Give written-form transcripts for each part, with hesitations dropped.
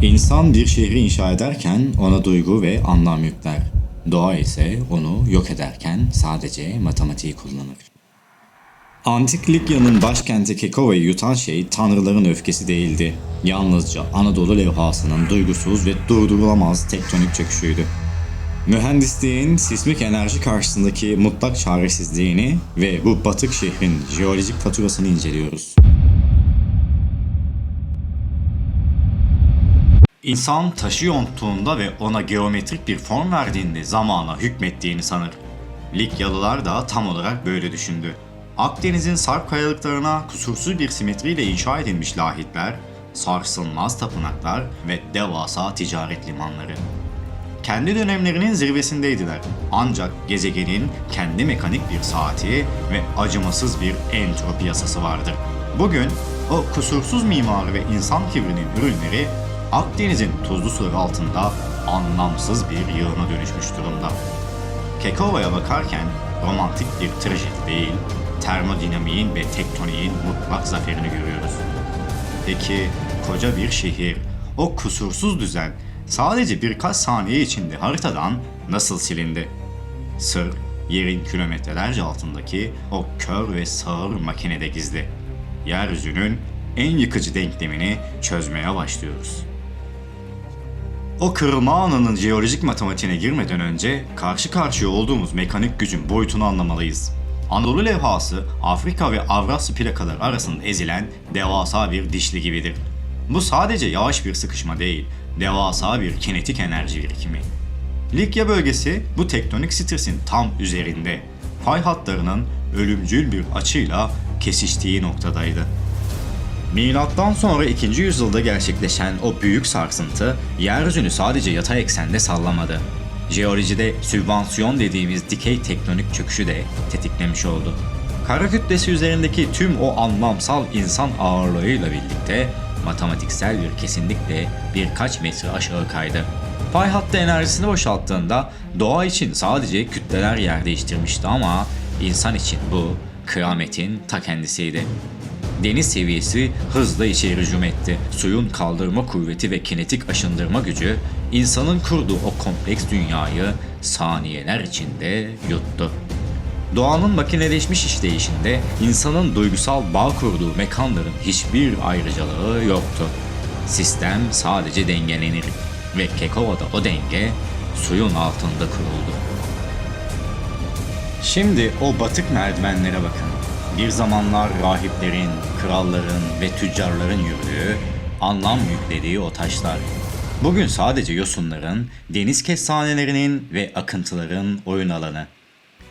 İnsan bir şehri inşa ederken ona duygu ve anlam yükler. Doğa ise onu yok ederken sadece matematiği kullanır. Antik Likya'nın başkenti Kekova'yı yutan şey tanrıların öfkesi değildi. Yalnızca Anadolu levhasının duygusuz ve durdurulamaz tektonik çöküşüydü. Mühendisliğin sismik enerji karşısındaki mutlak çaresizliğini ve bu batık şehrin jeolojik faturasını inceliyoruz. İnsan taşı yonttuğunda ve ona geometrik bir form verdiğinde zamana hükmettiğini sanır. Likyalılar da tam olarak böyle düşündü. Akdeniz'in sarp kayalıklarına kusursuz bir simetriyle inşa edilmiş lahitler, sarsılmaz tapınaklar ve devasa ticaret limanları. Kendi dönemlerinin zirvesindeydiler. Ancak gezegenin kendi mekanik bir saati ve acımasız bir entropi yasası vardır. Bugün o kusursuz mimari ve insan kibrinin ürünleri Akdeniz'in tuzlu suları altında anlamsız bir yığına dönüşmüş durumda. Kekova'ya bakarken romantik bir trajedi değil, termodinamiğin ve tektoniğin mutlak zaferini görüyoruz. Peki koca bir şehir, o kusursuz düzen sadece birkaç saniye içinde haritadan nasıl silindi? Sır, yerin kilometrelerce altındaki o kör ve sağır makinede gizli. Yeryüzünün en yıkıcı denklemini çözmeye başlıyoruz. O kırılma anının jeolojik matematiğine girmeden önce karşı karşıya olduğumuz mekanik gücün boyutunu anlamalıyız. Anadolu levhası Afrika ve Avrasya plakaları arasında ezilen devasa bir dişli gibidir. Bu sadece yavaş bir sıkışma değil, devasa bir kinetik enerji birikimi. Likya bölgesi bu tektonik stresin tam üzerinde, fay hatlarının ölümcül bir açıyla kesiştiği noktadaydı. Milattan sonra 2. yüzyılda gerçekleşen o büyük sarsıntı yeryüzünü sadece yatay eksende sallamadı. Jeolojide sübvansiyon dediğimiz dikey tektonik çöküşü de tetiklemiş oldu. Kara kütlesi üzerindeki tüm o anlamsal insan ağırlığıyla birlikte matematiksel bir kesinlikle birkaç metre aşağı kaydı. Fay hattı enerjisini boşalttığında doğa için sadece kütleler yer değiştirmişti ama insan için bu kıyametin ta kendisiydi. Deniz seviyesi hızla içeri hücum etti. Suyun kaldırma kuvveti ve kinetik aşındırma gücü insanın kurduğu o kompleks dünyayı saniyeler içinde yuttu. Doğanın makineleşmiş işleyişinde insanın duygusal bağ kurduğu mekanların hiçbir ayrıcalığı yoktu. Sistem sadece dengelenir ve Kekova'da o denge suyun altında kuruldu. Şimdi o batık merdivenlere bakın. Bir zamanlar rahiplerin, kralların ve tüccarların yürüdüğü, anlam yüklediği o taşlar. Bugün sadece yosunların, deniz kestanelerinin ve akıntıların oyun alanı.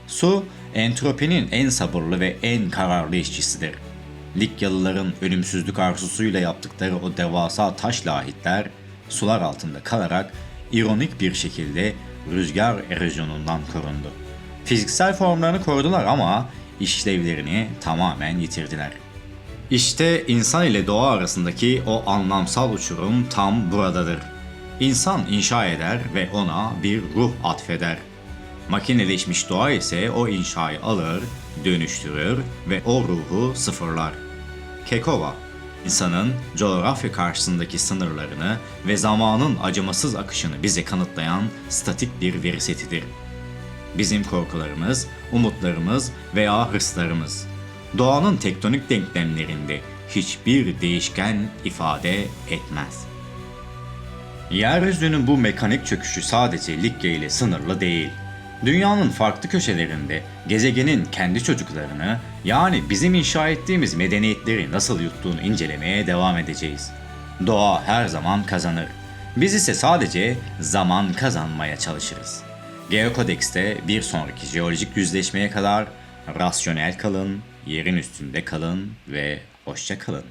Su, entropinin en sabırlı ve en kararlı işçisidir. Likyalıların ölümsüzlük arzusuyla yaptıkları o devasa taş lahitler, sular altında kalarak ironik bir şekilde rüzgar erozyonundan korundu. Fiziksel formlarını korudular ama işlevlerini tamamen yitirdiler. İşte insan ile doğa arasındaki o anlamsal uçurum tam buradadır. İnsan inşa eder ve ona bir ruh atfeder. Makineleşmiş doğa ise o inşayı alır, dönüştürür ve o ruhu sıfırlar. Kekova, insanın coğrafya karşısındaki sınırlarını ve zamanın acımasız akışını bize kanıtlayan statik bir veri setidir. Bizim korkularımız, umutlarımız veya hırslarımız, doğanın tektonik denklemlerinde hiçbir değişken ifade etmez. Yeryüzünün bu mekanik çöküşü sadece Likya ile sınırlı değil. Dünyanın farklı köşelerinde gezegenin kendi çocuklarını, yani bizim inşa ettiğimiz medeniyetleri nasıl yuttuğunu incelemeye devam edeceğiz. Doğa her zaman kazanır. Biz ise sadece zaman kazanmaya çalışırız. Geokodeks'te bir sonraki jeolojik yüzleşmeye kadar rasyonel kalın, yerin üstünde kalın ve hoşça kalın.